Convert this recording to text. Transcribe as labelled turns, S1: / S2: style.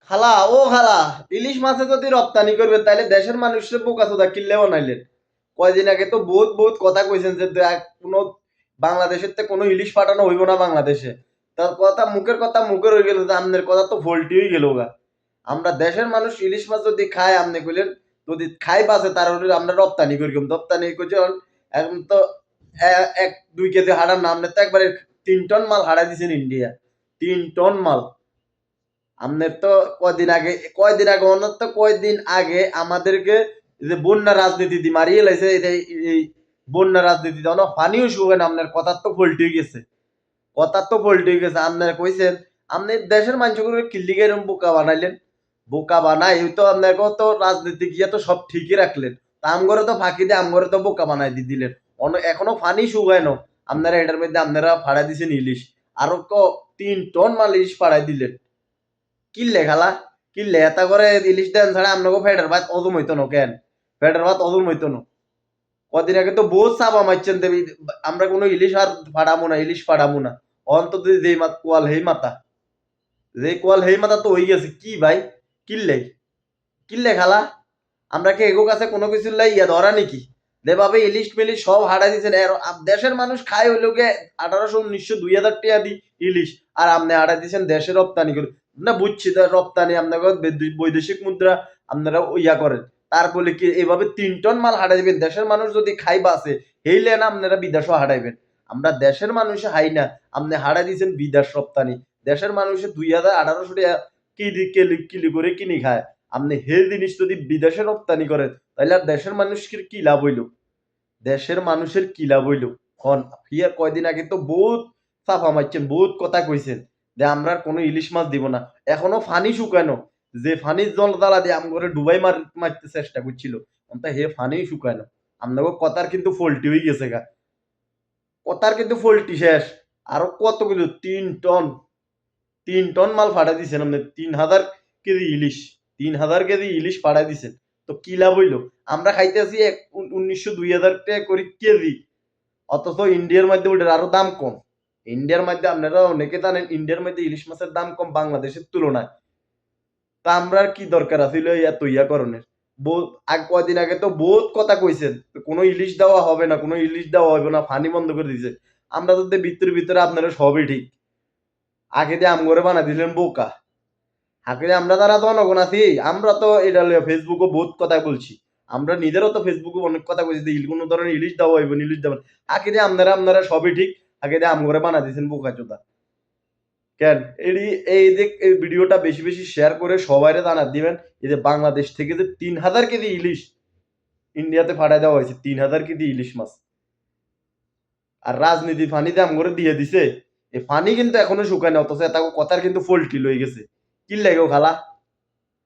S1: খালা ও খালা, ইলিশ মাছে যদি রপ্তানি করবেন তাহলে দেশের মানুষের বোকা চোদা কিল্লে বানাইলেন। কয়দিন আগে তো বহুত বহুত কথা কইছেন যে কোনো বাংলাদেশের তে কোনো ইলিশ পাঠানো হইব না বাংলাদেশে। তার কথা মুখের কথা মুখের হয়ে গেল, আমনের কথা তো ফল্টি হয়ে গেল গা। আমরা দেশের মানুষ ইলিশ মাছ যদি খায় আমনে কইলেন, যদি খাই বাসে তার আমরা রপ্তানি করি, রপ্তানি করছি। এখন তো 1-2 কেজি হাড়ার নাম তো একবারে 3 টন মাল হারাই দিছেন ইন্ডিয়া। 3 টন মাল। আমনের তো কয়দিন আগে অন্তত কয়দিন আগে আমাদেরকে যে বন্যা রাজনীতি দি মারিয়ে লাইছে। এই বন্যা রাজনীতি দাও না, পানিও শুকায় না। আপনার কথার তো ফল্টি গেছে, কথার তো ফল্টি গেছে। আপনারা কইছেন আপনি দেশের মানুষগুলো কিল্লিগে এরকম বোকা বানাইলেন। বোকা বানাই তো আপনাকে তো রাজনীতি গিয়ে তো সব ঠিকই রাখলেন। তা আমগরে তো ফাঁকি দিয়ে আমগরে তো বোকা বানাই দি দিলেন। এখনো পানি শুকায় না। আপনারা এটার মধ্যে আপনারা ফাড়াই দিছেন ইলিশ। আরো 3 টন মাল ইলিশ ফাড়াই দিলেন। কিল্লে খালা, কিল্লে এতা করে ইলিশ দেন ছাড়া আপনাকে ফেডার ভাত অজম হইতো না কেন? ফেডার ভাত অজম হইতো না। কদিন আগে তো বহুত চাপা মারছেন দেবী, আমরা কোনো ইলিশ আর ফাড়ামো না, ইলিশ ফাড়ামো না। অন্তত যেই মাত কোয়াল হেই মাতা, যেই কোয়াল হেই মাতা তো হয়ে গেছে কি ভাই? কিল্লে, কিল্লে খালা, আমরা কি এগো কাছে কোনো কিছু লাই ইয়া ধরা নাকি? যেভাবে ইলিশ মিলিশ সব হারাই দিয়েছেন। দেশের মানুষ খায় হইলো গে 1800, 1900, 2000 টাকা দি ইলিশ। আর আপনি হারাই দিয়েছেন দেশে রপ্তানি করে। না বুঝছি রপ্তানি আপনাকে বৈদেশিক মুদ্রা আপনারা ইয়া করেন। তারপরে কি এভাবে 3 টন মাল হারাই দিবেন? দেশের মানুষ যদি খাই বাসে হেইলে না আপনারা বিদেশও হারাইবেন। আমরা দেশের মানুষে হাই না, আপনি হারাই দিয়েছেন বিদেশ রপ্তানি। দেশের মানুষে 2000, 1800 টাকা কিলি করে কিনি খায়। আপনি হে জিনিস যদি বিদেশে রপ্তানি করেন তাহলে আর দেশের মানুষের কি লাভ হইল? দেশের মানুষের কি লাভ হইল? হন ফিয়ার কয়দিন আগে তো বহুত চাপা মারছেন, বহুত কথা কইছেন যে আমরা আর কোনো ইলিশ মাছ দিব না। এখনো ফানি শুকানো, যে ফানির জল জ্বালা দিয়ে আমগরে ডুবাই মারতে চেষ্টা করছিল, হে ফানি শুকানো। আপনাকে কথার কিন্তু ফল্টি হয়ে গেছে গা, কথার কিন্তু ফল্টি শেষ। আরো কত কিছু 3 টন, 3 টন মাল ফাটাই দিছেন আপনি। 3000 কেজি ইলিশ, 3000 কেজি ইলিশ ফাটাই দিছেন। তো কি লাভ হইলো? আমরা খাইতেছি 1900, 2000 টাকা করে কেজি। অথচ ইন্ডিয়ার মধ্যে ওটার আরো দাম কম। ইন্ডিয়ার মধ্যে আপনারা অনেকে জানেন ইন্ডিয়ার মধ্যে ইলিশ মাছের দাম কম বাংলাদেশের তুলনায়। তা আমরা আর কি দরকার আছিল এত ইয়া করণের? কয়দিন আগে তো বহুত কথা কইছেন কোনো ইলিশ দেওয়া হবে না, কোনো ইলিশ দেওয়া হবে না, ফানি বন্ধ করে দিছে। আমরা তো ভিতরে ভিতরে আপনারা সবই ঠিক। আগে দিয়ে আমগরে বানা দিলেন বোকা। আগে আমরা যারা জনগণ আছি আমরা তো এটা ফেসবুকে বহুত কথা বলছি। আমরা নিজেরও তো ফেসবুকে অনেক কথা কইছি যে কোনো ধরনের ইলিশ দেওয়া হইব, ইলিশ দেওয়া। আগে দিয়ে আপনারা সবই ঠিক। আগে দিয়ে আমগরে বানা দিয়েছেন বোকা চোদা। কেন এই যে এই ভিডিওটা বেশি বেশি শেয়ার করে সবাইরে জানা দিবেন। এই যে বাংলাদেশ থেকে যে 3000 কেজি ইলিশ ইন্ডিয়াতে পাঠায় দেওয়া হয়েছে, 3000 কেজি ইলিশ মাছ। আর রাজনীতি ফানি দাম করে দিয়ে দিছে। এই ফানি কিন্তু এখনো শুকায় না, অথচ এটা কথার কিন্তু ফল্টি লয়ে গেছে। কি লাগে খালা?